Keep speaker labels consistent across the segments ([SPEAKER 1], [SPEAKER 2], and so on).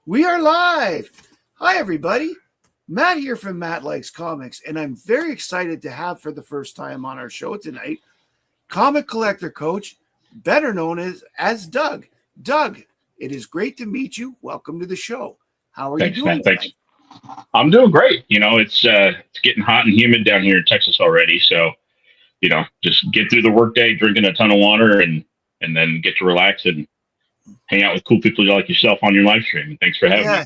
[SPEAKER 1] We are live. Hi, everybody. Matt here from Matt Likes Comics, and I'm very excited to have for the first time on our show tonight, Comic Collector Coach, better known as Doug. Doug, it is great to meet you. Welcome to the show. How are you doing?
[SPEAKER 2] Matt. Thanks. I'm doing great. You know, it's getting hot and humid down here in Texas already, so just get through the workday, drinking a ton of water, and then get to relax and hang out with cool people like yourself on your live stream. And thanks for having me.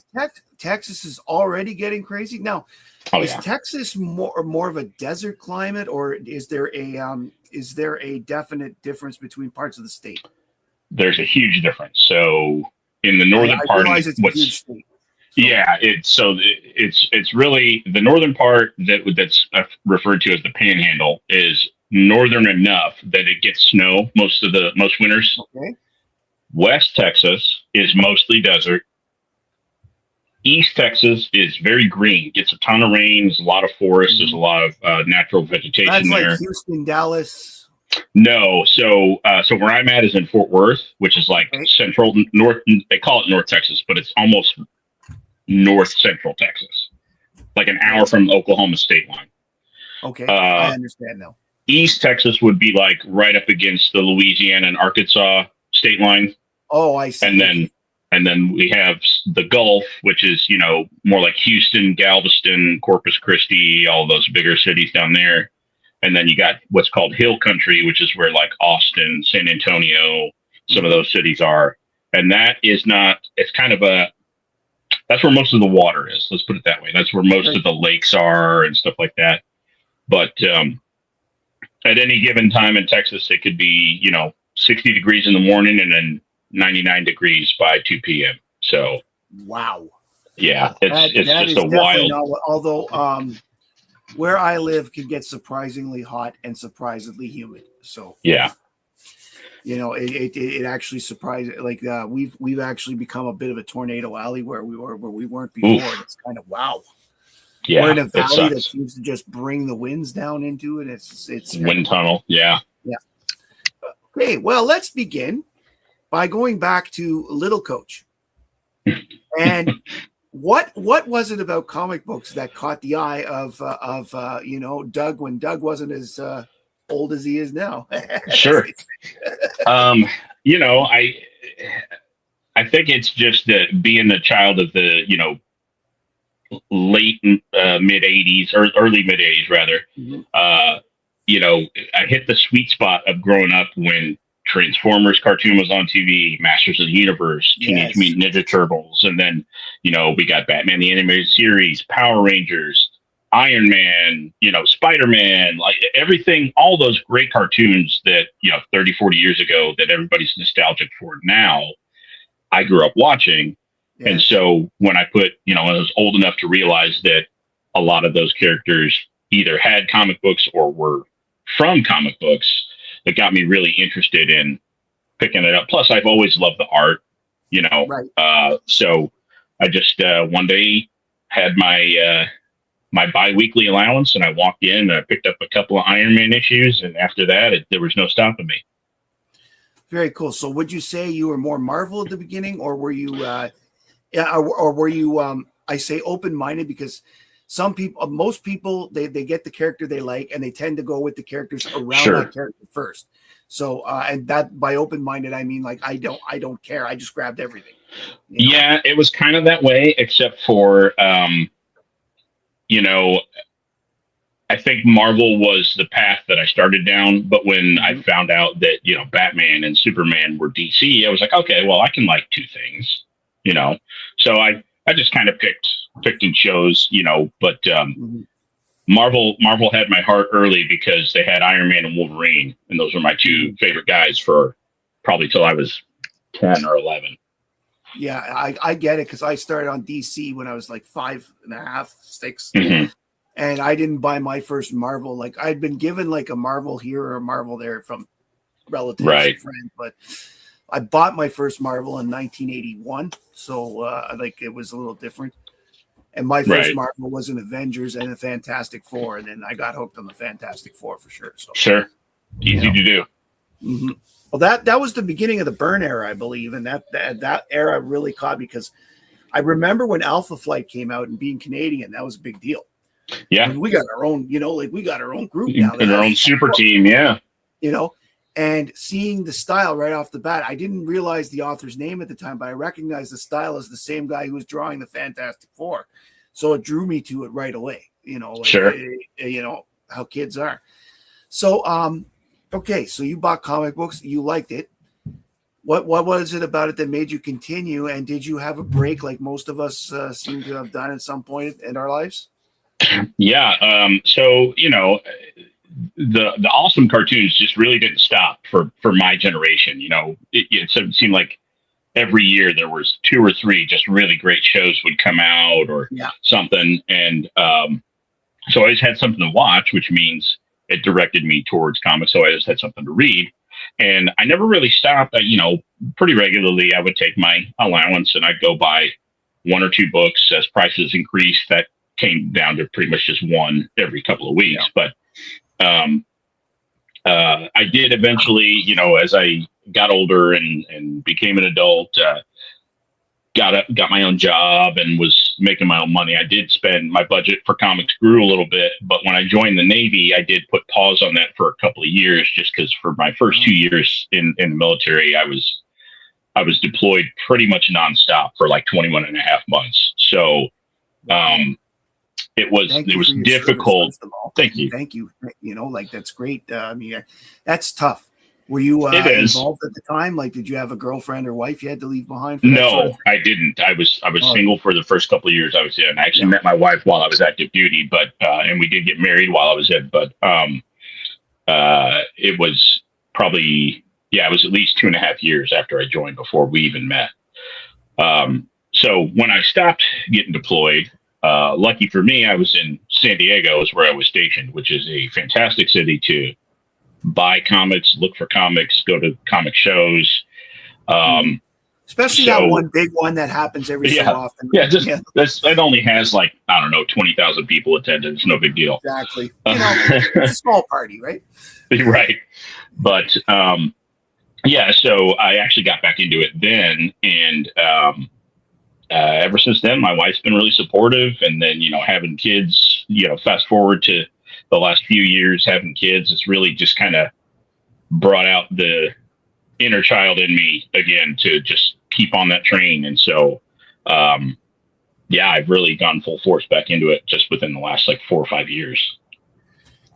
[SPEAKER 1] Texas is already getting crazy now. Is Texas more of a desert climate, or is there a definite difference between parts of the state?
[SPEAKER 2] There's a huge difference. So in the northern part,
[SPEAKER 1] it's a huge state.
[SPEAKER 2] It's really the northern part that's referred to as the Panhandle is northern enough that it gets snow most winters.
[SPEAKER 1] Okay.
[SPEAKER 2] West Texas is mostly desert. East Texas is very green, gets a ton of rain, there's a lot of forest, there's a lot of natural vegetation.
[SPEAKER 1] That's
[SPEAKER 2] there.
[SPEAKER 1] Like Houston, Dallas.
[SPEAKER 2] No, so where I'm at is in Fort Worth, which is like central north. They call it North Texas, but it's almost north central Texas, like an hour from Oklahoma state line.
[SPEAKER 1] Okay, I understand now.
[SPEAKER 2] East Texas would be like right up against the Louisiana and Arkansas state line.
[SPEAKER 1] Oh, I see.
[SPEAKER 2] And then we have the Gulf, which is, more like Houston, Galveston, Corpus Christi, all those bigger cities down there. And then you got what's called Hill Country, which is where like Austin, San Antonio, some of those cities are. And it's that's where most of the water is. Let's put it that way. That's where most of the lakes are and stuff like that. But at any given time in Texas, it could be, 60 degrees in the morning and then 99 degrees by 2 p.m. So,
[SPEAKER 1] wow.
[SPEAKER 2] Yeah, it's just a wild.
[SPEAKER 1] Although where I live can get surprisingly hot and surprisingly humid. So,
[SPEAKER 2] yeah.
[SPEAKER 1] It actually surprised. Like we've actually become a bit of a tornado alley where we weren't before. It's kind of wow.
[SPEAKER 2] Yeah,
[SPEAKER 1] we're in a valley that seems to just bring the winds down into it. It's
[SPEAKER 2] wind tunnel. Yeah.
[SPEAKER 1] Okay, well, let's begin by going back to Little Coach. And what was it about comic books that caught the eye of Doug when Doug wasn't as old as he is now?
[SPEAKER 2] Sure. I think it's just being a child of the late mid 80s or early mid 80s rather. Mm-hmm. I hit the sweet spot of growing up when Transformers cartoon was on TV, Masters of the Universe, Teenage Mutant Ninja Turtles, and then we got Batman the Animated Series, Power Rangers, Iron Man, Spider-Man, like everything, all those great cartoons that 30, 40 years ago that everybody's nostalgic for now, I grew up watching. Yes. And so when I was old enough to realize that a lot of those characters either had comic books or were from comic books, that got me really interested in picking it up. Plus, I've always loved the art, Right. So I just one day had my bi-weekly allowance, and I walked in and I picked up a couple of Iron Man issues, and after that, there was no stopping me.
[SPEAKER 1] Very cool. So, would you say you were more Marvel at the beginning, or were you, I say open-minded because most people, they get the character they like and they tend to go with the characters around that character first. So, and that by open-minded, I mean, like, I don't care. I just grabbed everything.
[SPEAKER 2] Yeah, it was kind of that way, except for, I think Marvel was the path that I started down. But when I found out that, Batman and Superman were DC, I was like, okay, well, I can like two things, So I just kind of picked and chose, but Marvel had my heart early because they had Iron Man and Wolverine, and those were my two favorite guys for probably till I was 10 or 11.
[SPEAKER 1] Yeah, I get it because I started on DC when I was like 5.5, 6, and I didn't buy my first Marvel. Like I'd been given like a Marvel here or a Marvel there from relatives and friends, but I bought my first Marvel in 1981, so it was a little different. And my first Marvel was an Avengers and a Fantastic Four, and then I got hooked on the Fantastic Four for sure. So
[SPEAKER 2] sure, easy to do.
[SPEAKER 1] Mm-hmm. Well, that was the beginning of the Byrne era, I believe, and that era really caught me because I remember when Alpha Flight came out, and being Canadian, that was a big deal.
[SPEAKER 2] Yeah.
[SPEAKER 1] And we got our own, like we got our own group now.
[SPEAKER 2] And our own super team. Yeah.
[SPEAKER 1] And seeing the style right off the bat, I didn't realize the author's name at the time, but I recognized the style as the same guy who was drawing the Fantastic Four. So it drew me to it right away,
[SPEAKER 2] Sure.
[SPEAKER 1] How kids are. So, okay. So you bought comic books, you liked it. What was it about it that made you continue? And did you have a break like most of us seem to have done at some point in our lives?
[SPEAKER 2] Yeah. So, the awesome cartoons just really didn't stop for my generation. It seemed like every year there was 2 or 3 just really great shows would come out or something. And so I always had something to watch, which means it directed me towards comics. So I always had something to read. And I never really stopped. Pretty regularly, I would take my allowance and I'd go buy 1 or 2 books as prices increased. That came down to pretty much just one every couple of weeks. But I did eventually, as I got older and became an adult, got my own job and was making my own money. I did spend my budget for comics grew a little bit, but when I joined the Navy, I did put pause on that for a couple of years, just because for my first 2 years in the military, I was deployed pretty much nonstop for like 21 and a half months. So, it was difficult.
[SPEAKER 1] Thank you. That's great. That's tough. Were you involved at the time? Like, did you have a girlfriend or wife you had to leave behind?
[SPEAKER 2] No, I didn't. I was single for the first couple of years I was in. I actually met my wife while I was active duty, but and we did get married while I was in. But it was probably it was at least 2.5 years after I joined before we even met. So when I stopped getting deployed. Lucky for me, I was in San Diego is where I was stationed, which is a fantastic city to buy comics, look for comics, go to comic shows.
[SPEAKER 1] Especially that one big one that happens every so often.
[SPEAKER 2] Yeah, it only has 20,000 people attend. It's no big deal.
[SPEAKER 1] Exactly. It's a small party, right?
[SPEAKER 2] Right. But so I actually got back into it then, and ever since then, my wife's been really supportive. And then, having kids, fast forward to the last few years, having kids, it's really just kind of brought out the inner child in me again to just keep on that train. And so, I've really gone full force back into it just within the last 4 or 5 years.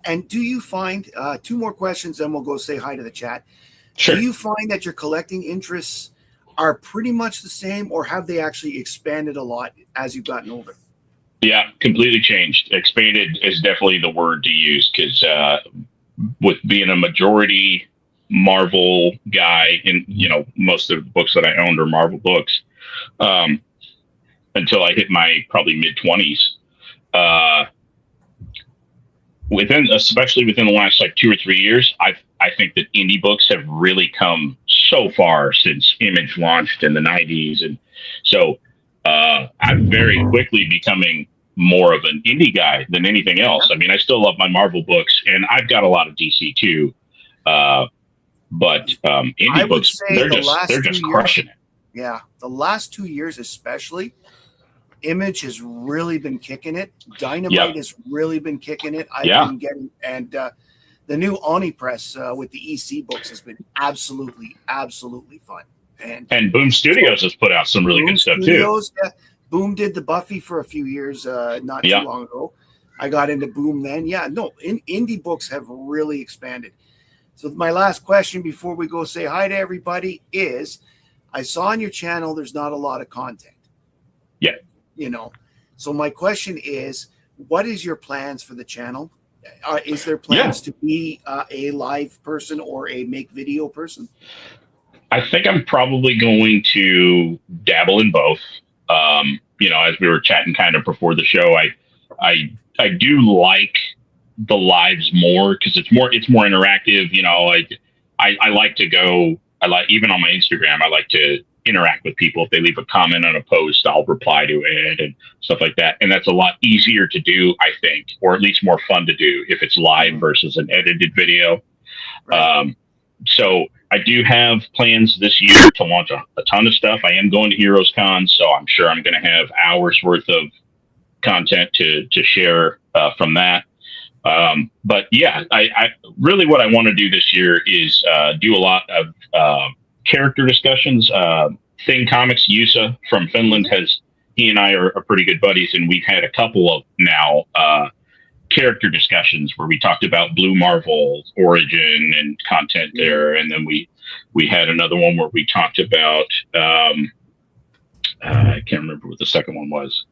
[SPEAKER 1] And do you find 2 more questions, then we'll go say hi to the chat.
[SPEAKER 2] Sure.
[SPEAKER 1] Do you find that your collecting interests are pretty much the same, or have they actually expanded a lot as you've gotten older?
[SPEAKER 2] Yeah, completely changed. Expanded is definitely the word to use, because with being a majority Marvel guy, and most of the books that I owned are Marvel books, until I hit my probably mid-20s. Especially within the last 2 or 3 years, I think that indie books have really come so far since Image launched in the 90s. And so I'm very quickly becoming more of an indie guy than anything else. I mean, I still love my Marvel books, and I've got a lot of DC too. But indie books, they're just crushing it.
[SPEAKER 1] Yeah. The last 2 years, especially, Image has really been kicking it. Dynamite has really been kicking it. I've been getting, and the new Omnipress with the EC books has been absolutely fun. And
[SPEAKER 2] Boom Studios has put out some really good stuff too.
[SPEAKER 1] Boom did the Buffy for a few years, not too long ago. I got into Boom then. Indie books have really expanded. So my last question before we go say hi to everybody is, I saw on your channel there's not a lot of content.
[SPEAKER 2] Yeah.
[SPEAKER 1] So my question is, what is your plans for the channel? Is there plans to be a live person or a make video person?
[SPEAKER 2] I think I'm probably going to dabble in both. As we were chatting kind of before the show, I do like the lives more because it's more interactive. I like to go. Even on my Instagram, I like to interact with people. If they leave a comment on a post, I'll reply to it and stuff like that. And that's a lot easier to do, I think, or at least more fun to do if it's live versus an edited video. Right. So I do have plans this year to launch a ton of stuff. I am going to Heroes Con, so I'm sure I'm going to have hours worth of content to share from that. But yeah, I really what I want to do this year is do a lot of character discussions. Thing Comics Yusa from Finland he and I are pretty good buddies, and we've had a couple of now character discussions where we talked about Blue Marvel's origin and content there, and then we had another one where we talked about I can't remember what the second one was,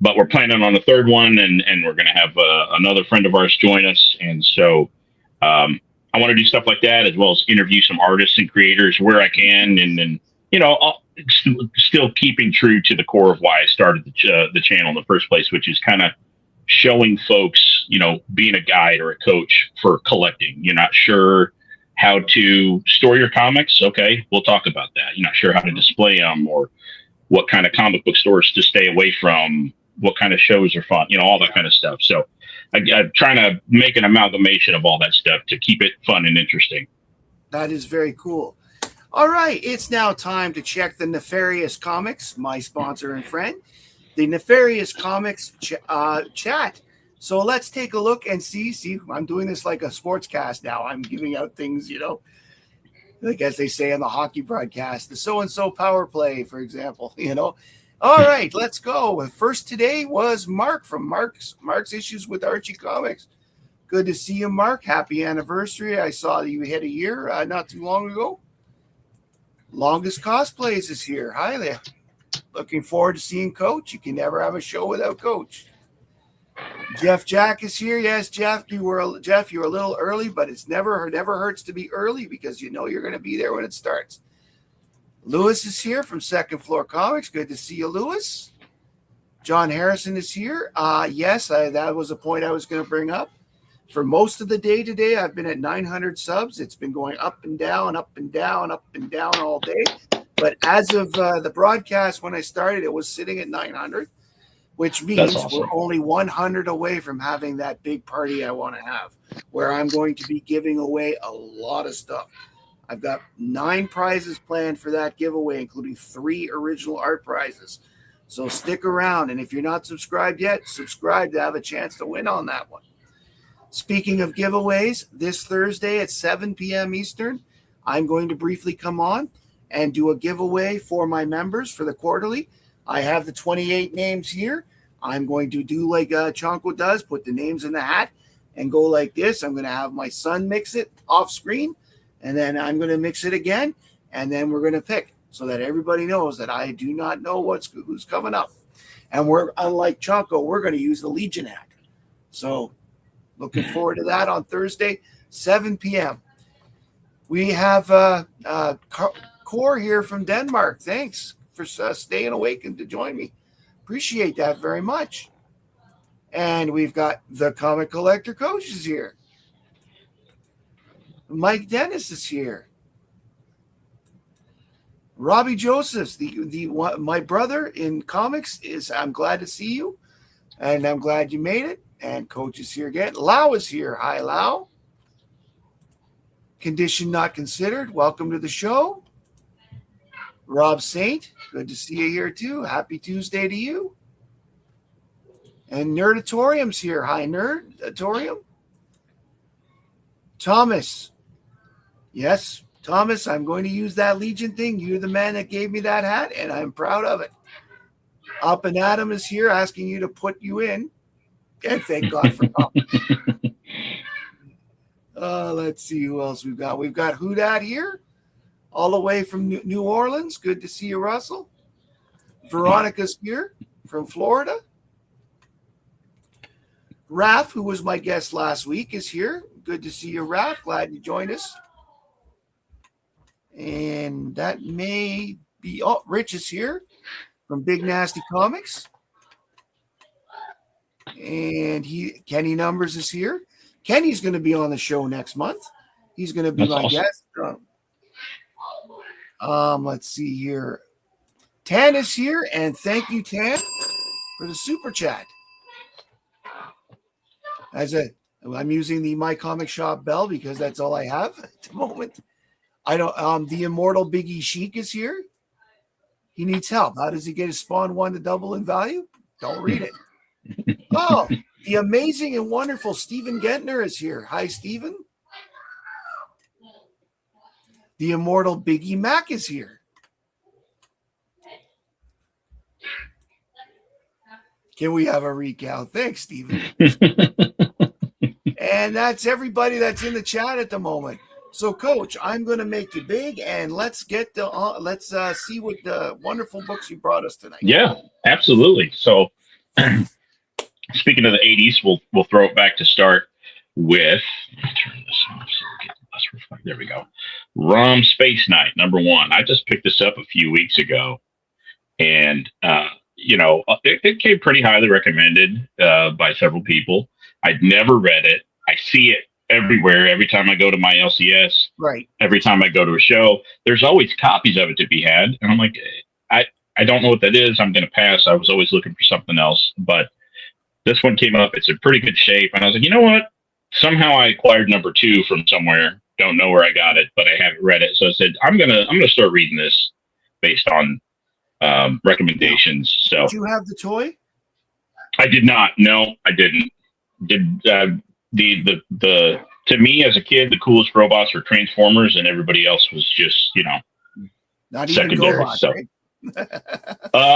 [SPEAKER 2] but we're planning on a third one, and we're going to have another friend of ours join us, and so I want to do stuff like that, as well as interview some artists and creators where I can, and then still keeping true to the core of why I started the channel in the first place, which is kind of showing folks, being a guide or a coach for collecting. You're not sure how to store your comics. Okay, we'll talk about that. You're not sure how to display them, or what kind of comic book stores to stay away from, what kind of shows are fun, all that kind of stuff. So I'm trying to make an amalgamation of all that stuff to keep it fun and interesting.
[SPEAKER 1] That is very cool. All right, it's now time to check the Nefarious Comics, my sponsor and friend, the Nefarious Comics chat. So let's take a look and see. I'm doing this like a sportscast now. I'm giving out things, like as they say on the hockey broadcast, the so-and-so power play, for example, All right, let's go. First today was Mark from Mark's Issues with Archie Comics. Good to see you, Mark. Happy anniversary. I saw that you hit a year not too long ago. Longest Cosplays is here. Hi there. Looking forward to seeing Coach. You can never have a show without Coach. Jeff Jack is here. Yes, Jeff, you were a little early, but it never hurts to be early, because you're going to be there when it starts. Lewis is here from Second Floor Comics. Good to see you, Lewis. John Harrison is here. Yes, that was a point I was going to bring up. For most of the day today, I've been at 900 subs. It's been going up and down, up and down, up and down all day. But as of the broadcast, when I started, it was sitting at 900, which means awesome. We're only 100 away from having that big party I want to have, where I'm going to be giving away a lot of stuff. I've got 9 prizes planned for that giveaway, including 3 original art prizes. So stick around. And if you're not subscribed yet, subscribe to have a chance to win on that one. Speaking of giveaways, this Thursday at 7 p.m. Eastern, I'm going to briefly come on and do a giveaway for my members for the quarterly. I have the 28 names here. I'm going to do like Chonko does, put the names in the hat and go like this. I'm going to have my son mix it off screen, and then I'm going to mix it again, and then we're going to pick, so that everybody knows that I do not know who's coming up. And we're, unlike Chonko, we're going to use the Legion hat. So looking forward to that on Thursday, 7 p.m. We have Core here from Denmark. Thanks for staying awake and to join me. Appreciate that very much. And we've got the Comic Collector Coach is here. Mike Dennis is here. Robbie Josephs, my brother in comics, I'm glad to see you, and I'm glad you made it. And Coach is here again. Lau is here. Hi, Lau. Condition not considered. Welcome to the show. Rob Saint, good to see you here too. Happy Tuesday to you. And Nerdatorium's here. Hi, Nerdatorium. Thomas. Yes, Thomas, I'm going to use that Legion thing. You're the man that gave me that hat, and I'm proud of it. Up and Adam is here asking you to put you in. And thank God for Thomas. Let's see who else we've got. We've got Houdat here, all the way from New Orleans. Good to see you, Russell. Veronica's here from Florida. Raph, who was my guest last week, is here. Good to see you, Raph. Glad you joined us. And that may be, Rich is here from Big Nasty Comics. And Kenny Numbers is here. Kenny's going to be on the show next month. He's going to be my guest. Let's see here. Tan is here, and thank you, Tan, for the super chat. I'm using the My Comic Shop bell because that's all I have at the moment. I don't. The immortal Biggie Sheik is here. He needs help. How does he get his Spawn 1 to double in value? Don't read it. Oh, the amazing and wonderful Stephen Gentner is here. Hi, Stephen. The immortal Biggie Mac is here. Can we have a recount? Thanks, Stephen. And that's everybody that's in the chat at the moment. So, Coach, I'm going to make you big, and let's get the let's see what the wonderful books you brought us tonight.
[SPEAKER 2] Yeah, absolutely. So, speaking of the '80s, we'll throw it back to start with. Turn this off so we get less reflect. There we go. ROM Space Knight #1. I just picked this up a few weeks ago, and it came pretty highly recommended by several people. I'd never read it. I see it everywhere. Every time I go to my LCS,
[SPEAKER 1] right? Every
[SPEAKER 2] time I go to a show, there's always copies of it to be had, and I'm like, I don't know what that is. I'm going to pass. I was always looking for something else, but this one came up. It's in pretty good shape, and I was like, you know what? Somehow I acquired #2 from somewhere. Don't know where I got it, but I haven't read it. So I said, I'm gonna start reading this based on recommendations. So
[SPEAKER 1] did you have the toy?
[SPEAKER 2] I did not. No, I didn't. The to me as a kid, the coolest robots were Transformers, and everybody else was just
[SPEAKER 1] not
[SPEAKER 2] secondary.
[SPEAKER 1] Even GoBots,
[SPEAKER 2] so
[SPEAKER 1] right?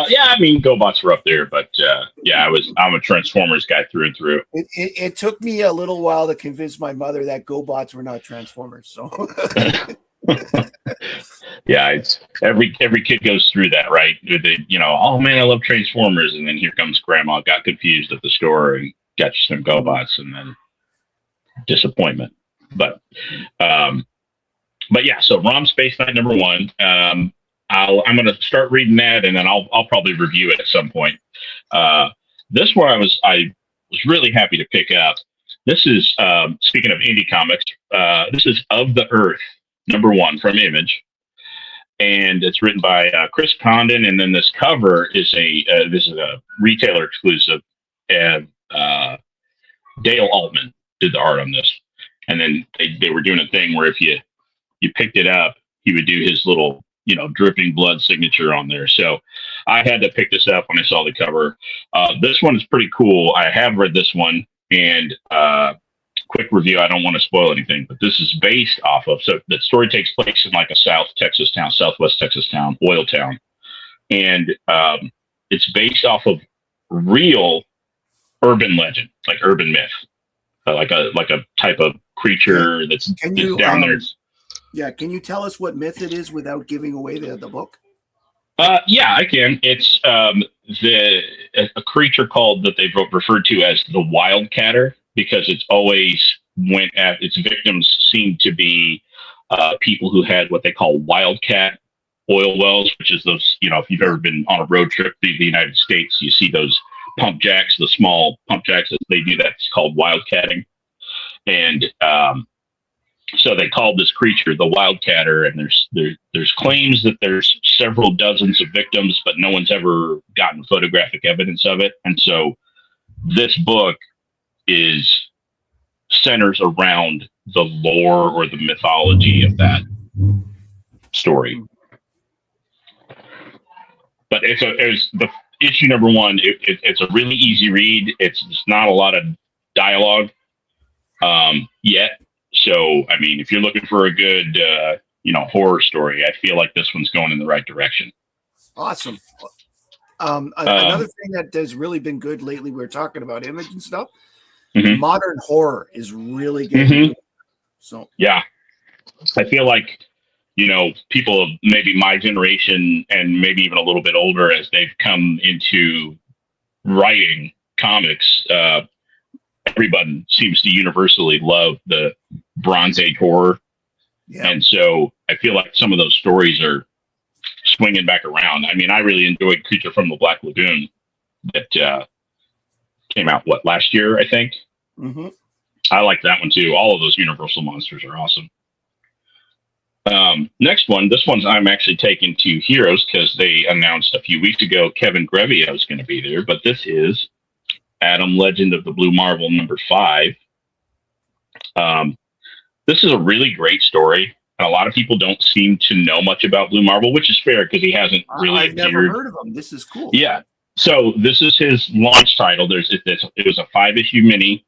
[SPEAKER 2] yeah, I mean GoBots were up there, but yeah, I'm a Transformers guy through and through.
[SPEAKER 1] It took me a little while to convince my mother that GoBots were not Transformers. So
[SPEAKER 2] yeah, it's every kid goes through that, right? Oh man, I love Transformers, and then here comes Grandma, got confused at the store and got you some GoBots, and then disappointment. But yeah, so ROM Space Knight #1. I'm going to start reading that, and then I'll probably review it at some point. This one I was really happy to pick up. This is speaking of indie comics. This is Of the Earth #1 from Image, and it's written by Chris Condon. And then this cover is this is a retailer exclusive, and Dale Altman did the art on this. And then they were doing a thing where if you picked it up, he would do his little dripping blood signature on there. So I had to pick this up when I saw the cover. This one is pretty cool. I have read this one, and quick review. I don't want to spoil anything, but this is based off of, so the story takes place in like a southwest Texas town, oil town. And it's based off of real urban legend, like urban myth, like a type of creature that's down there.
[SPEAKER 1] Yeah, can you tell us what myth it is without giving away the book?
[SPEAKER 2] Yeah, I can. It's a creature called that they've referred to as the Wildcatter, because it's always went at its victims seem to be people who had what they call wildcat oil wells, which is those, if you've ever been on a road trip through the United States, you see those pump jacks, the small pump jacks that they do. That's called wildcatting. And so they called this creature the Wildcatter, and there's claims that there's several dozens of victims, but no one's ever gotten photographic evidence of it. And so this book centers around the lore or the mythology of that story. But it's the issue #1. It's a really easy read. It's not a lot of dialogue yet. So, I mean, if you're looking for a good, horror story, I feel like this one's going in the right direction.
[SPEAKER 1] Awesome. Another thing that has really been good lately, we were talking about Image and stuff. Mm-hmm. Modern horror is really good. Mm-hmm. So, yeah,
[SPEAKER 2] I feel like, people of maybe my generation and maybe even a little bit older, as they've come into writing comics, everyone seems to universally love the Bronze Age horror. Yeah. And so I feel like some of those stories are swinging back around. I mean, I really enjoyed Creature from the Black Lagoon that came out, last year, I think. Mm-hmm. I like that one too. All of those Universal monsters are awesome. Next one, this one's I'm actually taking to Heroes because they announced a few weeks ago Kevin Grevioux is going to be there, but this is Adam Legend of the Blue Marvel #5. This is a really great story. And a lot of people don't seem to know much about Blue Marvel, which is fair because he hasn't really
[SPEAKER 1] I've
[SPEAKER 2] appeared.
[SPEAKER 1] never heard of him. This is cool.
[SPEAKER 2] Yeah. So this is his launch title. It was a 5-issue mini,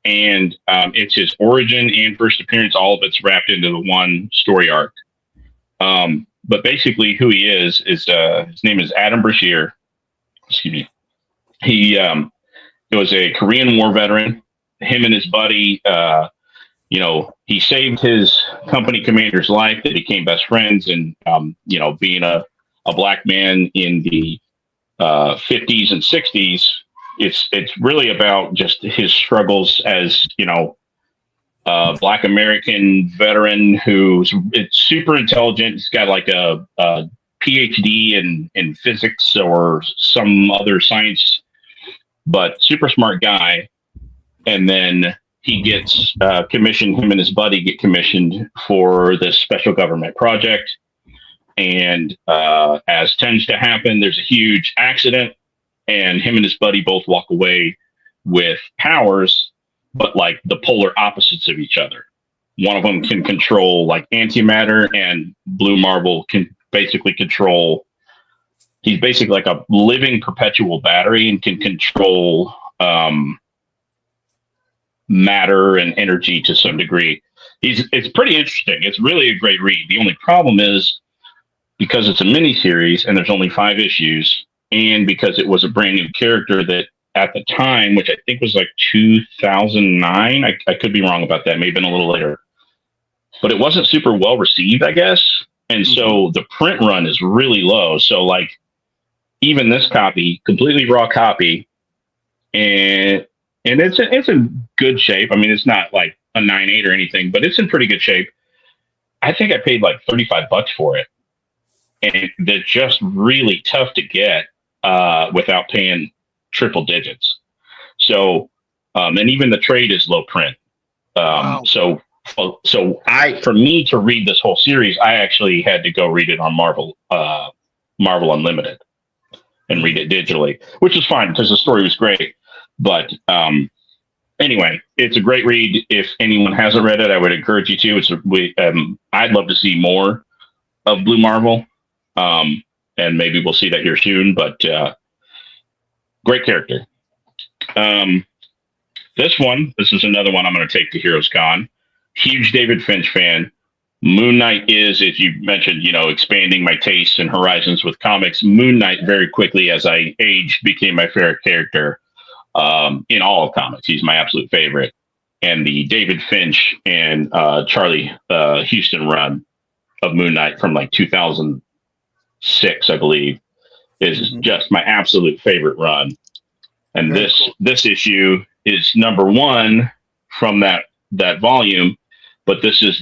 [SPEAKER 2] and it's his origin and first appearance. All of it's wrapped into the one story arc. But basically, who he is his name is Adam Brashear. Excuse me. He was a Korean War veteran. Him and his buddy, he saved his company commander's life. They became best friends, and being a black man in the 50s and 60s, it's really about just his struggles as Black American veteran who's super intelligent. He's got like a PhD in physics or some other science, but super smart guy. And then he gets commissioned. Him and his buddy get commissioned for this special government project. And as tends to happen, there's a huge accident, and him and his buddy both walk away with powers, but like the polar opposites of each other. One of them can control like antimatter, and Blue Marvel can basically control. He's basically like a living perpetual battery and can control matter and energy to some degree. It's pretty interesting. It's really a great read. The only problem is because it's a mini series and there's only 5 issues, and because it was a brand new character that at the time, which I think was like 2009, I could be wrong about that, maybe been a little later, but it wasn't super well received, I guess. And so the print run is really low. So like even this copy, completely raw copy, and it's in good shape. I mean, it's not like a 9.8 or anything, but it's in pretty good shape. I think I paid like $35 for it, and they're just really tough to get without paying triple digits. So, and even the trade is low print.
[SPEAKER 1] Wow.
[SPEAKER 2] So for me to read this whole series, I actually had to go read it on Marvel Unlimited and read it digitally, which is fine because the story was great. But anyway, it's a great read. If anyone hasn't read it, I would encourage you to. I'd love to see more of Blue Marvel, and maybe we'll see that here soon. But great character. This is another one I'm going to take to Heroes Con. Huge David Finch fan. Moon Knight is, as you mentioned, expanding my tastes and horizons with comics. Moon Knight very quickly, as I aged, became my favorite character in all of comics. He's my absolute favorite. And the David Finch and Charlie Houston run of Moon Knight from like 2006, I believe, is just my absolute favorite run. And very this issue is number 1 from that volume. But this is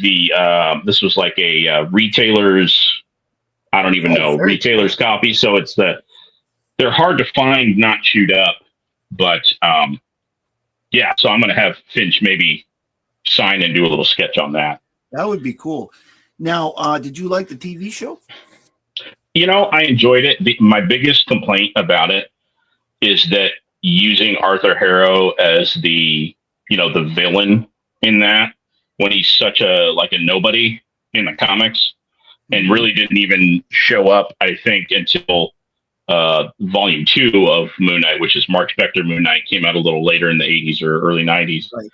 [SPEAKER 2] this was like a retailer's, I don't even know, retailer's copy. So they're hard to find, not chewed up. But yeah, so I'm going to have Finch maybe sign and do a little sketch on that.
[SPEAKER 1] That would be cool. Now, did you like the TV show?
[SPEAKER 2] I enjoyed it. My biggest complaint about it is that using Arthur Harrow as the villain in that, when he's such a nobody in the comics, and really didn't even show up, I think, until volume 2 of Moon Knight, which is Mark Spector Moon Knight, came out a little later in the 80s or early 90s. Right.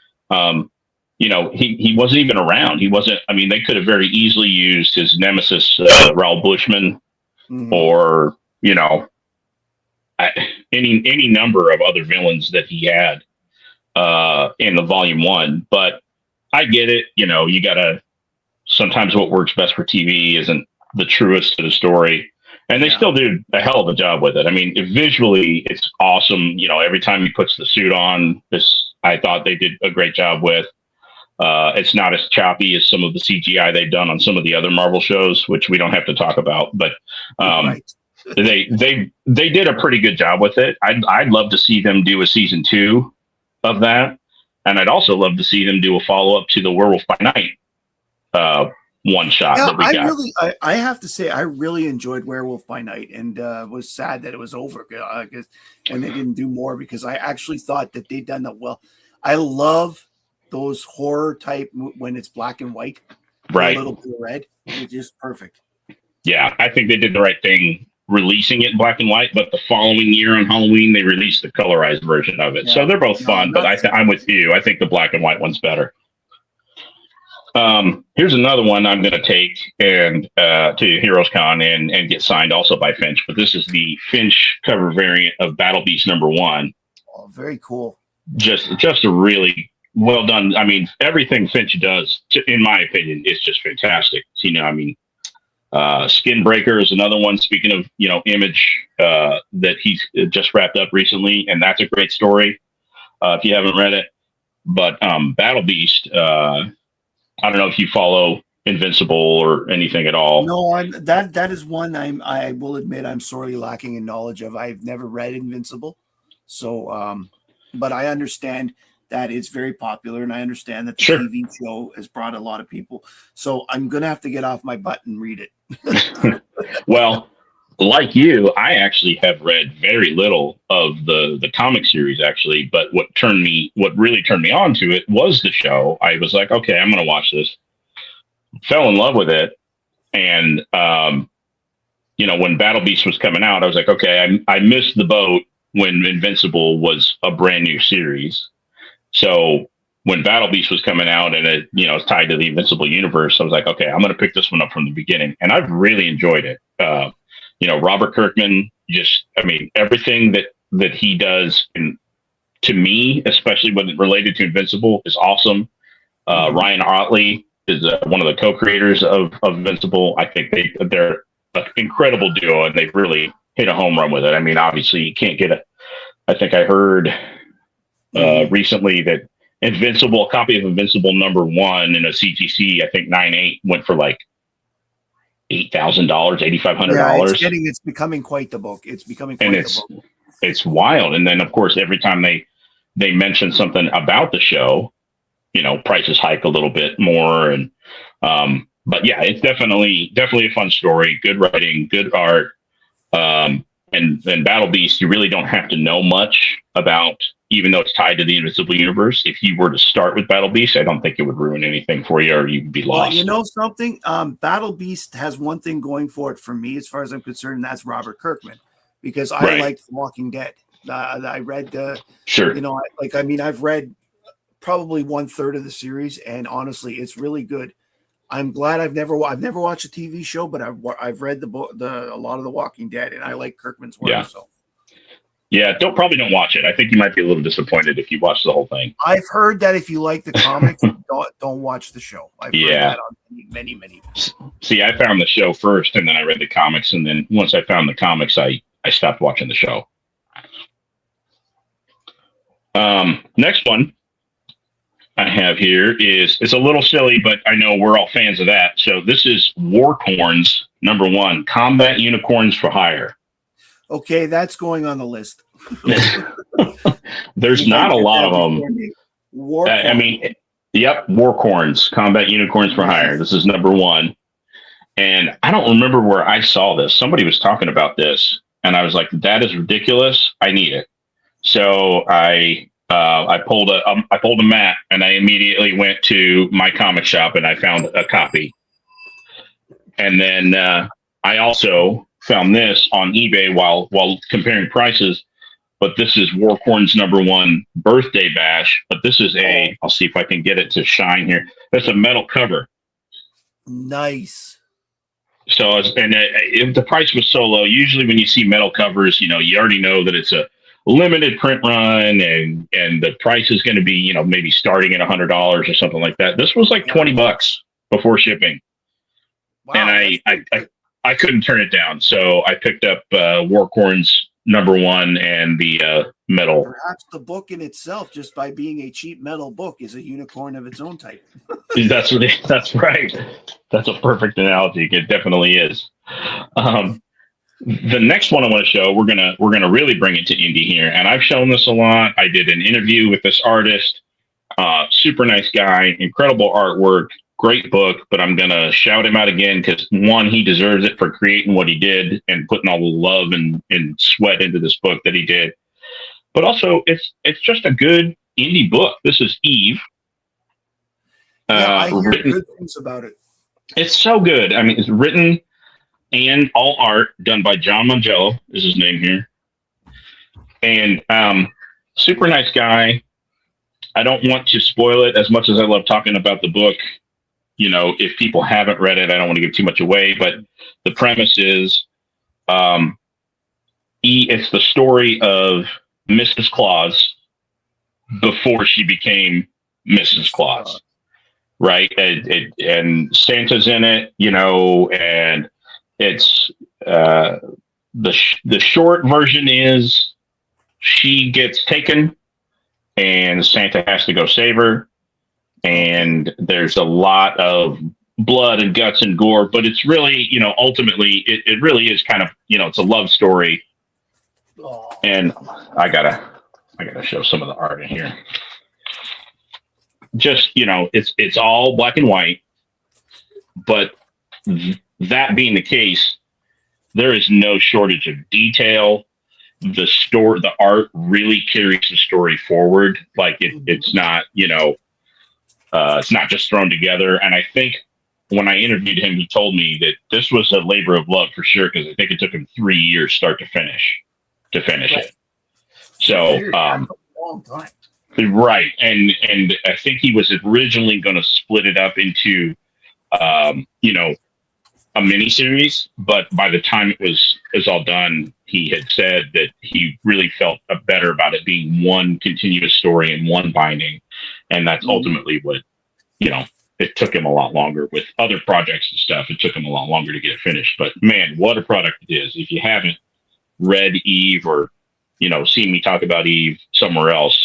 [SPEAKER 2] He wasn't even around. He wasn't. I mean, they could have very easily used his nemesis, Raoul Bushman, or any number of other villains that he had in the volume 1. But I get it. You gotta. Sometimes what works best for TV isn't the truest to the story. And they still do a hell of a job with it. I mean, visually, it's awesome. Every time he puts the suit on, I thought they did a great job with. It's not as choppy as some of the CGI they've done on some of the other Marvel shows, which we don't have to talk about. But they did a pretty good job with it. I'd love to see them do a season 2 of that, and I'd also love to see them do a follow up to the Werewolf by Night one shot that we got.
[SPEAKER 1] I have to say, I really enjoyed Werewolf by Night, and was sad that it was over and they didn't do more, because I actually thought that they'd done that well. I love those horror type when it's black and white.
[SPEAKER 2] Right.
[SPEAKER 1] A little bit of red. It's just perfect.
[SPEAKER 2] Yeah, I think they did the right thing releasing it in black and white, but the following year on Halloween, they released the colorized version of it. Yeah. So they're both fun, but I'm with you. I think the black and white one's better. Here's another one I'm going to take and to Heroes Con and get signed also by Finch, but this is the Finch cover variant of Battle Beast #1.
[SPEAKER 1] Oh, very cool.
[SPEAKER 2] Just a really well done. I mean, everything Finch does, in my opinion, is just fantastic. So, I mean, Skin Breaker is another one. Speaking of, Image, that he's just wrapped up recently, and that's a great story. If you haven't read it, but Battle Beast, I don't know if you follow Invincible or anything at all.
[SPEAKER 1] No, that is one I will admit I'm sorely lacking in knowledge of. I've never read Invincible, so but I understand that it's very popular, and I understand that the TV show has brought a lot of people. So I'm gonna have to get off my butt and read it.
[SPEAKER 2] Well, like you, I actually have read very little of the comic series, actually. But what really turned me on to it was the show. I was like, okay, I'm going to watch this. Fell in love with it, and when Battle Beast was coming out, I was like, okay, I missed the boat when Invincible was a brand new series. So when Battle Beast was coming out and it, it's tied to the Invincible universe, I was like, okay, I'm going to pick this one up from the beginning, and I've really enjoyed it. Robert Kirkman, everything that he does, and to me, especially when related to Invincible, is awesome. Ryan Otley is one of the co-creators of Invincible. I think they're an incredible duo, and they've really hit a home run with it. I mean, obviously, you can't get I think I heard recently that a copy of Invincible #1 in a CTC, I think 9.8 went for like $8,000, $8,500.
[SPEAKER 1] Yeah, it's becoming quite the book. It's becoming quite the book.
[SPEAKER 2] It's wild. And then, of course, every time they mention something about the show, prices hike a little bit more. And but yeah, it's definitely a fun story. Good writing, good art. And Battle Beast, you really don't have to know much about, even though it's tied to the Invincible universe. If you were to start with Battle Beast, I don't think it would ruin anything for you, or you'd be lost.
[SPEAKER 1] Well, you know something? Battle Beast has one thing going for it for me, as far as I'm concerned, and that's Robert Kirkman, because I liked Walking Dead. I read I've read probably 1/3 of the series, and honestly, it's really good. I'm glad I've never watched a TV show, but I've read a lot of the Walking Dead, and I like Kirkman's work.
[SPEAKER 2] Yeah.
[SPEAKER 1] So.
[SPEAKER 2] Yeah, probably don't watch it. I think you might be a little disappointed if you watch the whole thing.
[SPEAKER 1] I've heard that if you like the comics, don't watch the show. I've heard that on many.
[SPEAKER 2] See, I found the show first, and then I read the comics, and then once I found the comics, I stopped watching the show. Next one I have here it's a little silly, but I know we're all fans of that. So this is Warcorns #1, Combat Unicorns for Hire.
[SPEAKER 1] Okay, that's going on the list.
[SPEAKER 2] There's not a lot of them. Warcorns, Combat Unicorns for Hire. This is #1. And I don't remember where I saw this. Somebody was talking about this, and I was like, that is ridiculous. I need it. So I pulled a map, and I immediately went to my comic shop, and I found a copy. And then I also found this on eBay while comparing prices, but this is Warcorns #1 Birthday Bash. But this is I'll see if I can get it to shine here. That's a metal cover.
[SPEAKER 1] Nice.
[SPEAKER 2] So, if the price was so low, usually when you see metal covers, you already know that it's a limited print run, and the price is going to be, maybe starting at $100 or something like that. This was like $20 before shipping. Wow, and I couldn't turn it down. So I picked up Warcorns #1 and the metal.
[SPEAKER 1] Perhaps the book in itself, just by being a cheap metal book, is a unicorn of its own type.
[SPEAKER 2] That's right. That's a perfect analogy. It definitely is. The next one I want to show, we're gonna really bring it to indie here, and I've shown this a lot. I did an interview with this artist, super nice guy, incredible artwork, great book. But I'm gonna shout him out again because, one, he deserves it for creating what he did and putting all the love and sweat into this book that he did. But also, it's just a good indie book. This is Eve.
[SPEAKER 1] I hear good things about it.
[SPEAKER 2] It's so good. I mean, it's written and all art done by John Mangello is his name here, and super nice guy. I don't want to spoil it as much as I love talking about the book. You know, if people haven't read it, I don't want to give too much away. But the premise is, it's the story of Mrs. Claus before she became Mrs. Claus, right? And Santa's in it, you know, and it's the short version is she gets taken and Santa has to go save her. And there's a lot of blood and guts and gore, but it's really, you know, ultimately it really is kind of, you know, it's a love story. And I gotta show some of the art in here. Just, you know, it's all black and white, but that being the case, there is no shortage of detail. The art really carries the story forward. Like it's not, you know, it's not just thrown together. And I think when I interviewed him, he told me that this was a labor of love for sure, because I think it took him 3 years start to finish it. So,
[SPEAKER 1] long time.
[SPEAKER 2] Right. And I think he was originally going to split it up into, you know, a mini series, but by the time it was all done, he had said that he really felt better about it being one continuous story in one binding. And that's ultimately what, you know, it took him a lot longer with other projects and stuff. It took him a lot longer to get it finished, but man, what a product it is. If you haven't read Eve or, you know, seen me talk about Eve somewhere else,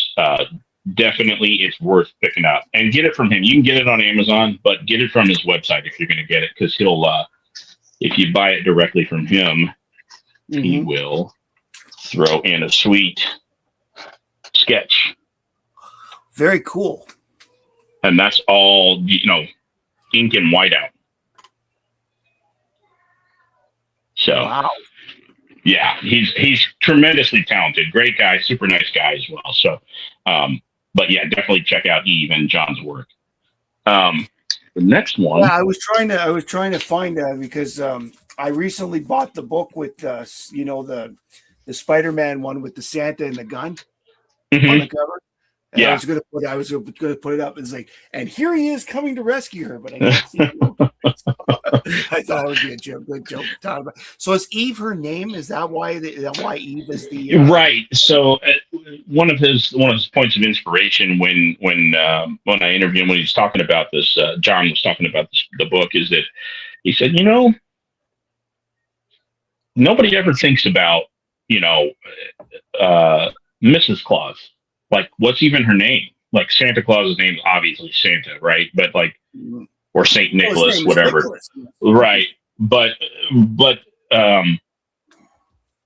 [SPEAKER 2] definitely it's worth picking up and get it from him. You can get it on Amazon, but get it from his website if you're going to get it, because he'll, if you buy it directly from him, he will throw in a sweet sketch.
[SPEAKER 1] Very cool.
[SPEAKER 2] And that's all, you know, ink and whiteout. So,
[SPEAKER 1] wow.
[SPEAKER 2] Yeah, he's tremendously talented, great guy, super nice guy as well. So, but yeah, definitely check out Eve and John's work. The next one.
[SPEAKER 1] Yeah, I was trying to find that because I recently bought the book with you know, the Spider-Man one with the Santa and the gun on the cover. And
[SPEAKER 2] Yeah,
[SPEAKER 1] I was gonna put it up. It's like, and here he is coming to rescue her, but I didn't see it. I thought it would be a good joke to talk about. So is Eve her name? Is that why Eve is the
[SPEAKER 2] right? So one of his points of inspiration when I interviewed him, when he was talking about this, John was talking about the book, is that he said, you know, nobody ever thinks about, you know, Mrs. Claus. Like, what's even her name? Like, Santa Claus's name is obviously Santa, right? But like, or Saint Nicholas, whatever. Nicholas. Right. But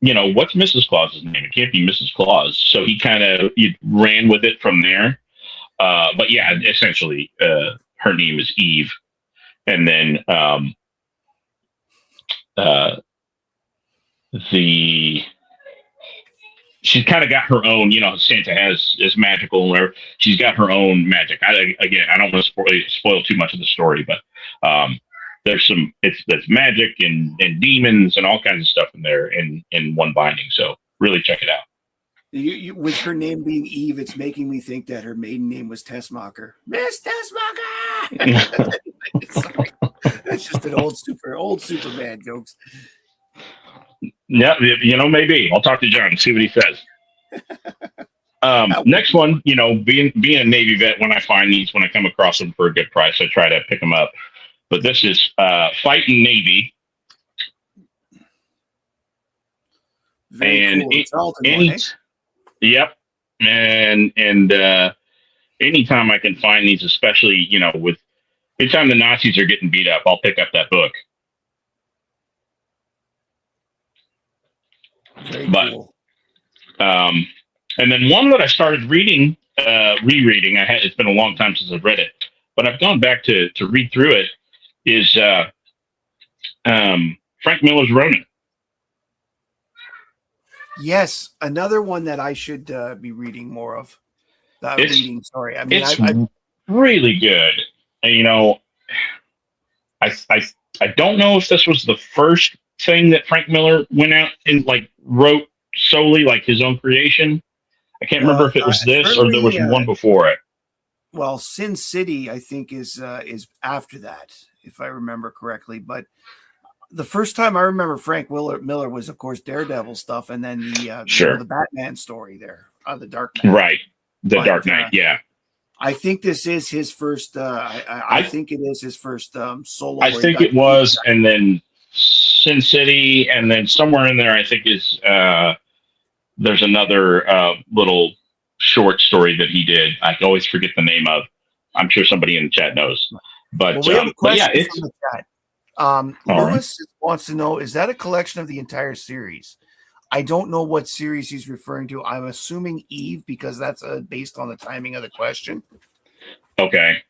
[SPEAKER 2] you know, what's Mrs. Claus's name? It can't be Mrs. Claus. So he kind of ran with it from there. But yeah, essentially, her name is Eve, and then she's kind of got her own, you know, Santa is magical and whatever. She's got her own magic. I don't want to spoil too much of the story, but there's there's magic and demons and all kinds of stuff in there in one binding. So really check it out.
[SPEAKER 1] With her name being Eve, it's making me think that her maiden name was Tessmacher. Miss Tessmacher. Sorry. That's just an old Superman jokes.
[SPEAKER 2] Yeah, you know, maybe I'll talk to John and see what he says. Next one, you know, being a Navy vet, when I find these, when I come across them for a good price, I try to pick them up. But this is Fighting Navy.
[SPEAKER 1] Very
[SPEAKER 2] and
[SPEAKER 1] cool.
[SPEAKER 2] Yep. And anytime I can find these, especially, you know, anytime the Nazis are getting beat up, I'll pick up that book.
[SPEAKER 1] Very cool.
[SPEAKER 2] And then one that I started rereading, it's been a long time since I've read it, but I've gone back to read through it, is Frank Miller's Ronin.
[SPEAKER 1] Yes, another one that I should be reading more of.
[SPEAKER 2] It's really good. And, you know, I don't know if this was the first thing that Frank Miller went out and like wrote solely, like his own creation. I can't remember if it was this or there was one before it.
[SPEAKER 1] Well, Sin City, I think, is after that, if I remember correctly. But the first time I remember Frank Miller was, of course, Daredevil stuff, and then the Batman story there, the Dark Knight.
[SPEAKER 2] Right, Dark Knight. Yeah,
[SPEAKER 1] I think this is his first. I think it is his first solo.
[SPEAKER 2] I think it was, and then Sin City, and then somewhere in there, I think is there's another little short story that he did. I always forget the name of. I'm sure somebody in the chat knows. But,
[SPEAKER 1] we have a question
[SPEAKER 2] it's
[SPEAKER 1] from the chat. Lewis wants to know: is that a collection of the entire series? I don't know what series he's referring to. I'm assuming Eve because that's based on the timing of the question.
[SPEAKER 2] Okay.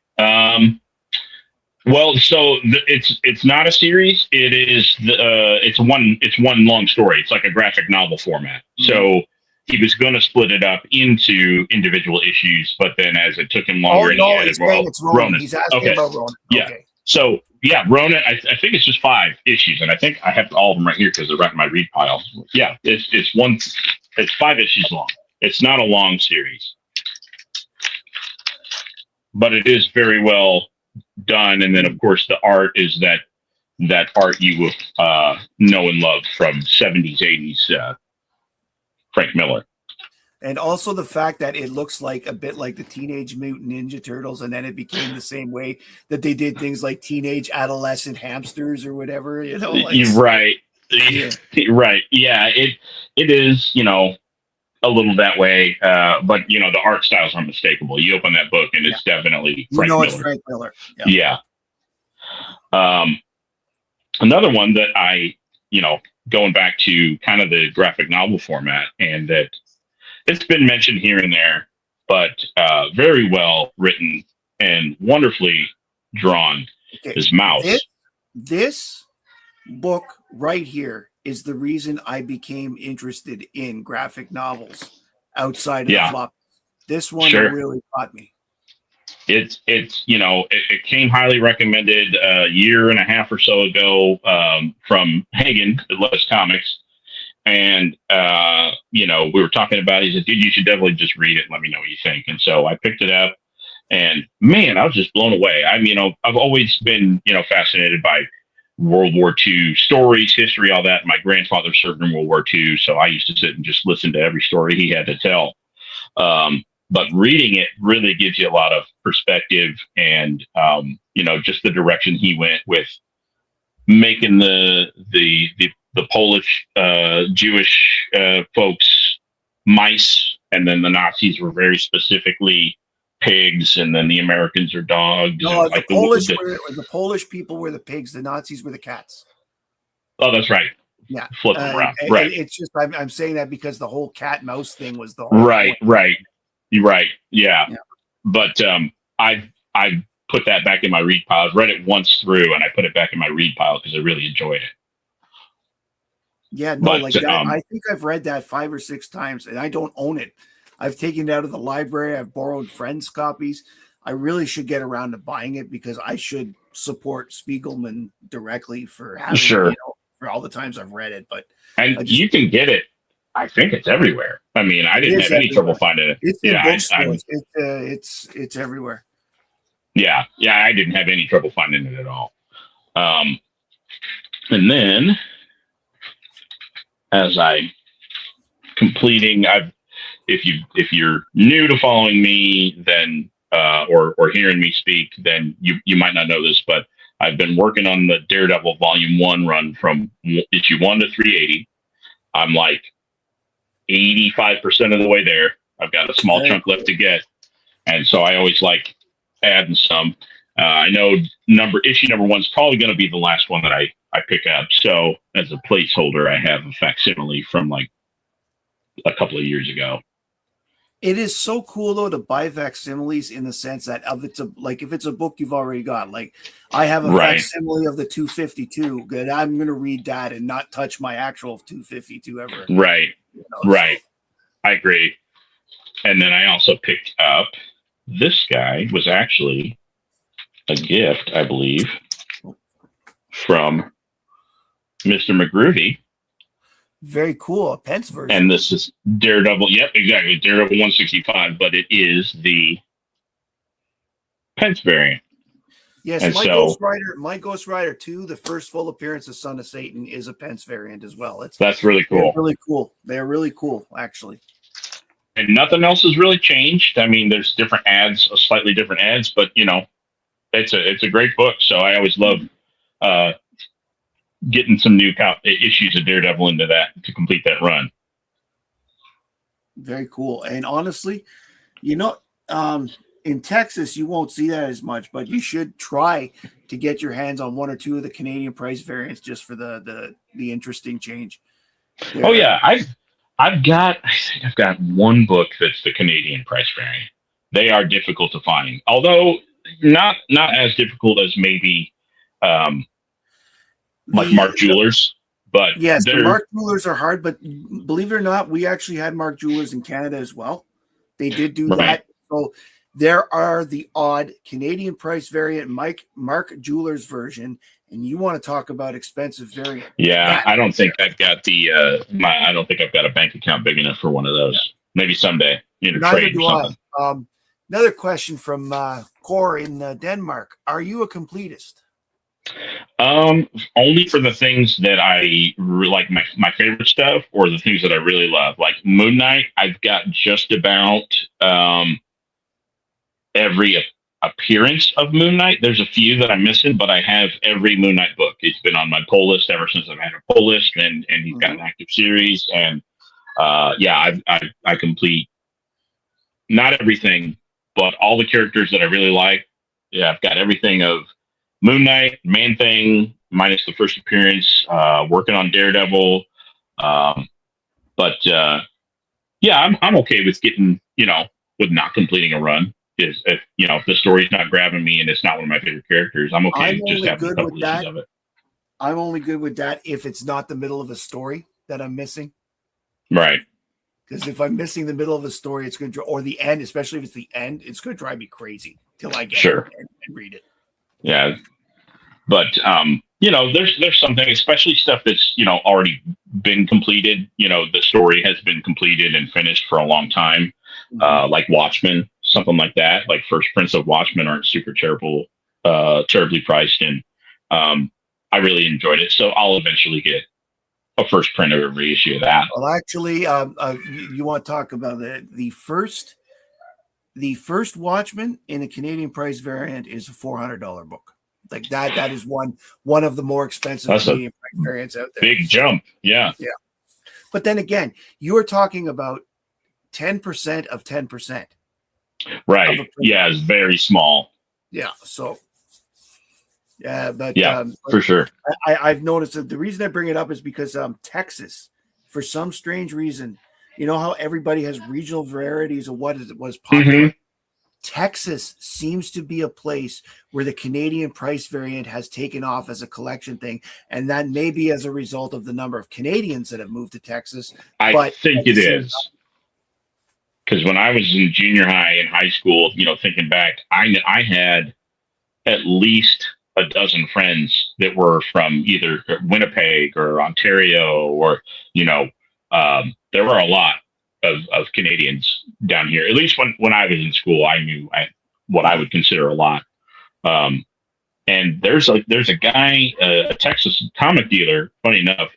[SPEAKER 2] Well, so it's not a series. It is it's one long story. It's like a graphic novel format. Mm-hmm. So he was going to split it up into individual issues, but then as it took him longer,
[SPEAKER 1] he added Ronan. He's asking about Ronan.
[SPEAKER 2] Yeah.
[SPEAKER 1] Okay.
[SPEAKER 2] So yeah, Ronan. I think it's just 5 issues, and I think I have all of them right here because they're right in my read pile. Yeah, it's 5 issues long. It's not a long series, but it is very well done. And then of course the art is that art you know and love from 70s, 80s Frank Miller.
[SPEAKER 1] And also the fact that it looks like a bit like the Teenage Mutant Ninja Turtles, and then it became the same way that they did things like Teenage Adolescent Hamsters or whatever, you know.
[SPEAKER 2] Right. Yeah. Right. Yeah, it is, a little that way, but the art styles are unmistakable. You open that book and it's definitely Frank Miller.
[SPEAKER 1] It's Frank Miller.
[SPEAKER 2] Yeah. Another one that I, going back to kind of the graphic novel format, and that it's been mentioned here and there, but very well written and wonderfully drawn, is Mouse.
[SPEAKER 1] This book right here is the reason I became interested in graphic novels outside of the flop. This one really caught me.
[SPEAKER 2] It came highly recommended a year and a half or so ago from Hagen at Lotus Comics. And, we were talking about it. He said, dude, you should definitely just read it and let me know what you think. And so I picked it up, and man, I was just blown away. I've always been, fascinated by World War II stories, history, all that. My grandfather served in World War II, so I used to sit and just listen to every story he had to tell. But reading it really gives you a lot of perspective, and just the direction he went with making the Polish Jewish folks mice, and then the Nazis were very specifically pigs, and then the Americans are dogs.
[SPEAKER 1] No, the Polish people were the pigs, the Nazis were the cats.
[SPEAKER 2] Oh, that's right.
[SPEAKER 1] Yeah,
[SPEAKER 2] flip them around. Right.
[SPEAKER 1] It's just I'm saying that because the whole cat mouse thing was the whole
[SPEAKER 2] right. You're right. Yeah. But I put that back in my read pile. I've read it once through, and I put it back in my read pile because I really enjoyed it.
[SPEAKER 1] Yeah, no, that. I think I've read that 5 or 6 times, and I don't own it. I've taken it out of the library. I've borrowed friends' copies. I really should get around to buying it because I should support Spiegelman directly for having for all the times I've read it. But
[SPEAKER 2] you can get it. I think it's everywhere. I didn't have any trouble finding it.
[SPEAKER 1] It's in bookstores. It's everywhere.
[SPEAKER 2] Yeah, I didn't have any trouble finding it at all. And then, as I completing, if you're new to following me, then or hearing me speak, then you might not know this, but I've been working on the Daredevil Volume 1 run from issue 1 to 380. I'm like 85% of the way there. I've got a small chunk left to get, and so I always like adding some. I know issue number 1 is probably going to be the last one that I pick up. So as a placeholder, I have a facsimile from like a couple of years ago.
[SPEAKER 1] It is so cool though to buy facsimiles in the sense that if it's a book you've already got, like I have a facsimile of the 252, good. I'm going to read that and not touch my actual 252 ever.
[SPEAKER 2] Right. Right. I agree. And then I also picked up, this guy was actually a gift, I believe. from Mr. McGroovy.
[SPEAKER 1] Very cool. A Pence version.
[SPEAKER 2] And this is Daredevil. Yep, exactly. Daredevil 165, but it is the Pence variant.
[SPEAKER 1] Yes,
[SPEAKER 2] and
[SPEAKER 1] my Ghost Rider 2, the first full appearance of Son of Satan, is a Pence variant as well.
[SPEAKER 2] That's really cool.
[SPEAKER 1] Really cool. They're really cool, actually.
[SPEAKER 2] And nothing else has really changed. I mean, there's different ads, slightly different ads, but it's a great book. So I always love getting some new issues of Daredevil into that to complete that run.
[SPEAKER 1] Very cool. And honestly, in Texas, you won't see that as much, but you should try to get your hands on one or two of the Canadian price variants just for the interesting change.
[SPEAKER 2] Oh yeah, I've got one book that's the Canadian price variant. They are difficult to find, although not as difficult as maybe like Mark Jewelers. But
[SPEAKER 1] yes, the Mark Jewelers are hard, but believe it or not, we actually had Mark Jewelers in Canada as well. They did do that. So there are the odd Canadian price variant, Mark Jewelers version, and you want to talk about expensive variant.
[SPEAKER 2] Yeah, I don't think I've got I don't think I've got a bank account big enough for one of those. Yeah. Maybe someday, trade or something.
[SPEAKER 1] Another question from Cor in Denmark. Are you a completist?
[SPEAKER 2] Only for the things that I like, my favorite stuff, or the things that I really love. Like Moon Knight, I've got just about every appearance of Moon Knight. There's a few that I'm missing, but I have every Moon Knight book. It's been on my pull list ever since I've had a pull list, and he's got an active series. And I complete not everything, but all the characters that I really like. Yeah, I've got everything of Moon Knight, Man Thing, minus the first appearance, working on Daredevil. But I'm okay with getting, with not completing a run. If the story's not grabbing me and it's not one of my favorite characters, I'm okay with just having a couple issues of it.
[SPEAKER 1] I'm only good with that if it's not the middle of a story that I'm missing.
[SPEAKER 2] Right.
[SPEAKER 1] Because if I'm missing the middle of a story, it's going to, or the end, especially if it's the end, it's going to drive me crazy till I get it and read it.
[SPEAKER 2] Yeah. But, there's something, especially stuff that's, already been completed. The story has been completed and finished for a long time. Like Watchmen, something like that. Like First Prince of Watchmen aren't super terribly priced. And I really enjoyed it. So I'll eventually get a first print of every issue of that.
[SPEAKER 1] Well, actually, you want to talk about the first Watchmen in a Canadian price variant is a $400 book. Like that is one of the more expensive Canadian price variants out there.
[SPEAKER 2] Big jump. Yeah.
[SPEAKER 1] Yeah. But then again, you are talking about 10% of 10%.
[SPEAKER 2] Right. Yeah, it's very small.
[SPEAKER 1] Yeah. So yeah, but
[SPEAKER 2] for sure.
[SPEAKER 1] I've noticed that the reason I bring it up is because Texas, for some strange reason, how everybody has regional varieties of what was popular. Mm-hmm. Texas seems to be a place where the Canadian price variant has taken off as a collection thing, and that may be as a result of the number of Canadians that have moved to Texas.
[SPEAKER 2] I think it is. Because when I was in junior high and high school, thinking back, I had at least a dozen friends that were from either Winnipeg or Ontario, or there were a lot of Canadians down here. At least when I was in school, I knew what I would consider a lot. And there's a guy, a Texas comic dealer. Funny enough,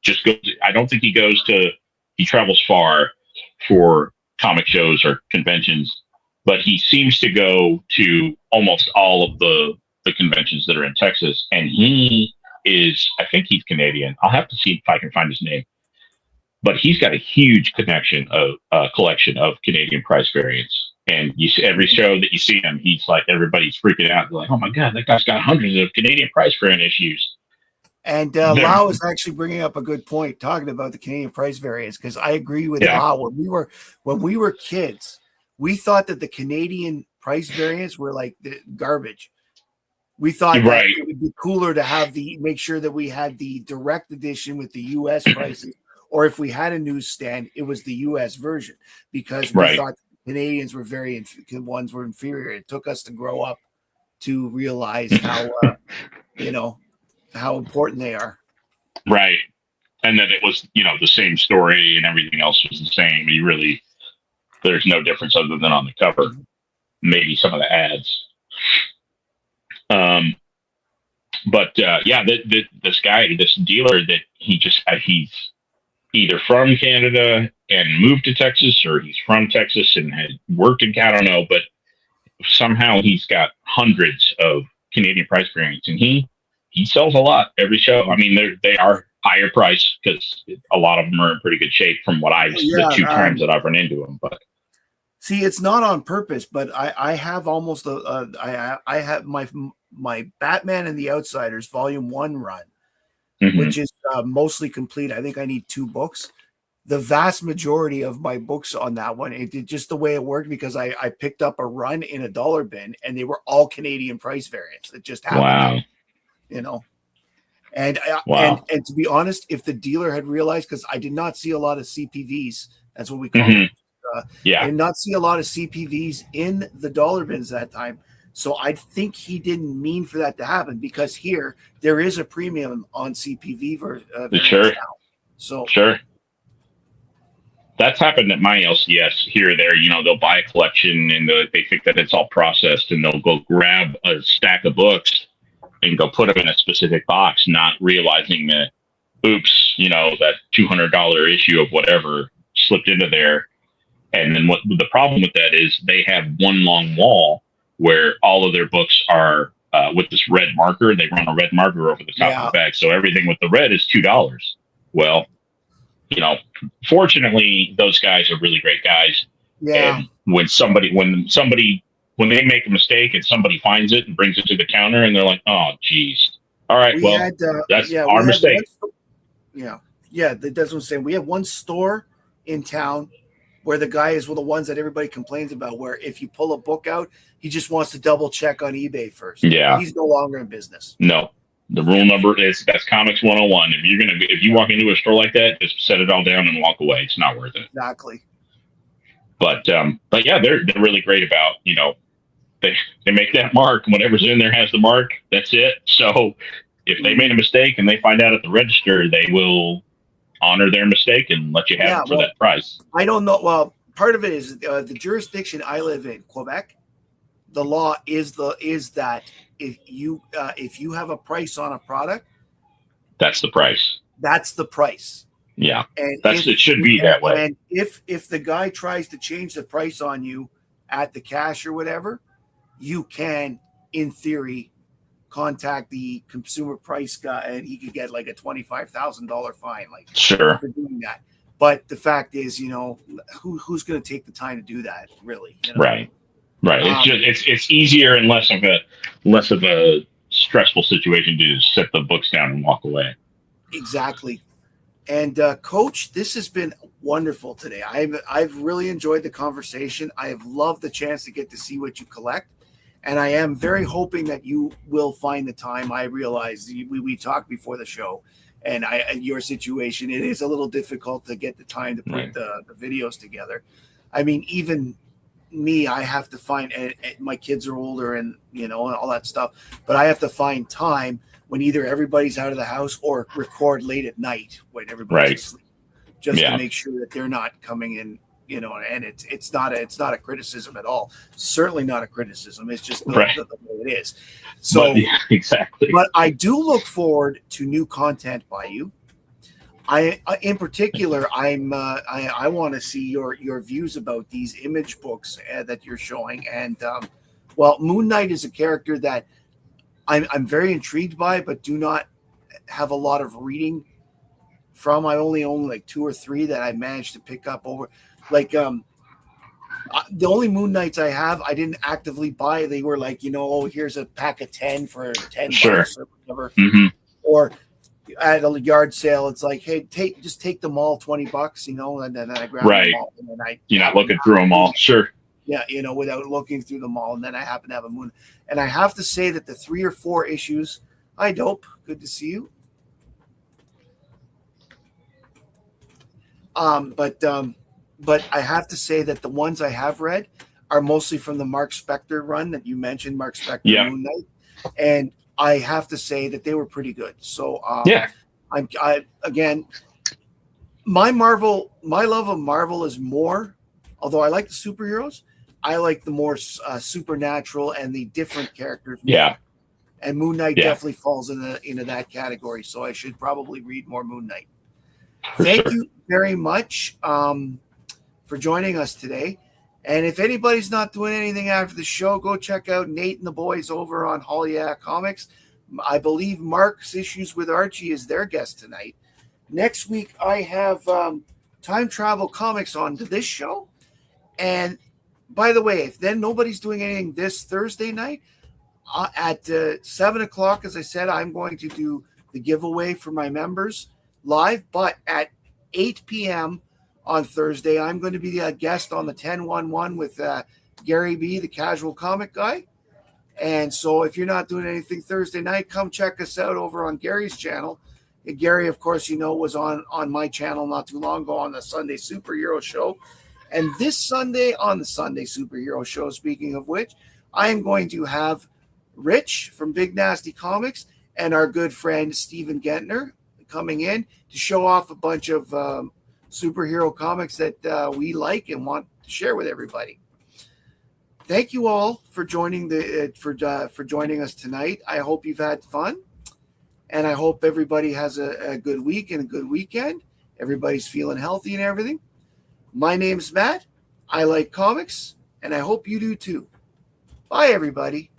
[SPEAKER 2] just goes. I don't think he travels far for comic shows or conventions, but he seems to go to almost all of the conventions that are in Texas. And I think he's Canadian. I'll have to see if I can find his name. But he's got a huge collection of Canadian price variants. And you see every show that you see him, he's like, everybody's freaking out. They're like, oh my God, that guy's got hundreds of Canadian price variant issues.
[SPEAKER 1] And Lau is actually bringing up a good point, talking about the Canadian price variants, because I agree with Lau. When we were kids, we thought that the Canadian price variants were like the garbage. We thought that it would be cooler to make sure that we had the direct edition with the U.S. prices. Or if we had a newsstand, it was the U.S. version, because we thought the Canadians were ones were inferior. It took us to grow up to realize how, how important they are.
[SPEAKER 2] Right. And then it was, the same story and everything else was the same. There's no difference other than on the cover, maybe some of the ads. But this guy, this dealer that he's either from Canada and moved to Texas, or he's from Texas and had worked in Canada, I don't know, but somehow he's got hundreds of Canadian price variants, and he sells a lot every show. I mean, they are higher price because a lot of them are in pretty good shape from what the two times that I've run into them. But
[SPEAKER 1] see, it's not on purpose, but I have almost I have my Batman and the Outsiders Volume 1 run, which is mostly complete. I think I need 2 books. The vast majority of my books on that one, it did just the way it worked, because I picked up a run in a dollar bin and they were all Canadian price variants. It just happened. Wow. And to be honest, if the dealer had realized, because I did not see a lot of CPVs, that's what we call them. I did not see a lot of CPVs in the dollar bins that time. So I think he didn't mean for that to happen, because here there is a premium on CPV
[SPEAKER 2] sure.
[SPEAKER 1] Now. So
[SPEAKER 2] sure. That's happened at my LCS here or there. They'll buy a collection and they think that it's all processed, and they'll go grab a stack of books and go put them in a specific box, not realizing that, oops, that $200 issue of whatever slipped into there. And then what the problem with that is, they have one long wall where all of their books are with this red marker. They run a red marker over the top of the bag. So everything with the red is $2. Well, fortunately, those guys are really great guys.
[SPEAKER 1] Yeah.
[SPEAKER 2] And when they make a mistake and somebody finds it and brings it to the counter, and they're like, "Oh, geez, all right, that's our mistake."
[SPEAKER 1] That's what I'm saying. We have one store in town where the guy is one of the ones that everybody complains about, where if you pull a book out, he just wants to double check on eBay first.
[SPEAKER 2] Yeah,
[SPEAKER 1] he's no longer in business.
[SPEAKER 2] No. The rule number that's Comics 101. If you walk into a store like that, just set it all down and walk away. It's not worth it.
[SPEAKER 1] Exactly.
[SPEAKER 2] But yeah, they're really great about, they make that mark. Whatever's in there has the mark. That's it. So if they made a mistake and they find out at the register, they will honor their mistake and let you have it for that price.
[SPEAKER 1] I don't know. Well, part of it is the jurisdiction I live in, Quebec. The law is that if you have a price on a product,
[SPEAKER 2] that's the price.
[SPEAKER 1] That's the price.
[SPEAKER 2] Yeah, and it should be that way.
[SPEAKER 1] And if the guy tries to change the price on you at the cash or whatever, you can, in theory, contact the consumer price guy, and he could get like a $25,000 fine,
[SPEAKER 2] sure,
[SPEAKER 1] for doing that. But the fact is, who's going to take the time to do that, really?
[SPEAKER 2] Right. It's easier and less of a stressful situation to set the books down and walk away.
[SPEAKER 1] Exactly. And Coach, this has been wonderful today. I've really enjoyed the conversation. I have loved the chance to get to see what you collect, and I am very hoping that you will find the time. I realize we talked before the show, and your situation, it is a little difficult to get the time to put the videos together. I mean, even me, I have to find, and my kids are older, and and all that stuff, but I have to find time when either everybody's out of the house or record late at night when everybody's asleep, just to make sure that they're not coming in, and it's not a criticism at all. Certainly not a criticism. It's just the way it is. So
[SPEAKER 2] exactly.
[SPEAKER 1] But I do look forward to new content by you. In particular, I want to see your views about these image books that you're showing. And Moon Knight is a character that I'm very intrigued by, but do not have a lot of reading from. I only own like 2 or 3 that I managed to pick up over. The only Moon Knights I have, I didn't actively buy. They were like, here's a pack of 10 for $10 or whatever. Mm-hmm. Or at a yard sale, it's like, hey, take them all, $20, and then I grab them all. And then
[SPEAKER 2] you're not looking through them all. Sure.
[SPEAKER 1] Yeah, without looking through them all. And then I happen to have a Moon. And I have to say that the 3 or 4 issues, hi, Dope, good to see you. But I have to say that the ones I have read are mostly from the Mark Spector run that you mentioned, Mark Spector Moon Knight. And I have to say that they were pretty good. So again, my love of Marvel is more, although I like the superheroes, I like the more supernatural and the different characters more.
[SPEAKER 2] Yeah.
[SPEAKER 1] And Moon Knight definitely falls into that category. So I should probably read more Moon Knight. Thank you very much for joining us today. And if anybody's not doing anything after the show, go check out Nate and the boys over on Hollywood Comics. I believe Mark's Issues with Archie is their guest tonight. Next week, I have Time Travel Comics on to this show. And by the way, if then nobody's doing anything this Thursday night, at 7 o'clock, as I said, I'm going to do the giveaway for my members live. But at 8 p.m. on Thursday, I'm going to be a guest on the 1011 with Gary B., the casual comic guy. And so if you're not doing anything Thursday night, come check us out over on Gary's channel. And Gary, of course, was on my channel not too long ago on the Sunday Superhero Show. And this Sunday on the Sunday Superhero Show, speaking of which, I am going to have Rich from Big Nasty Comics and our good friend Steven Gentner coming in to show off a bunch of superhero comics that we like and want to share with everybody. Thank you all for joining for joining us tonight. I hope you've had fun, and I hope everybody has a good week and a good weekend. Everybody's feeling healthy and everything. My name's Matt. I like comics, and I hope you do too. Bye, everybody.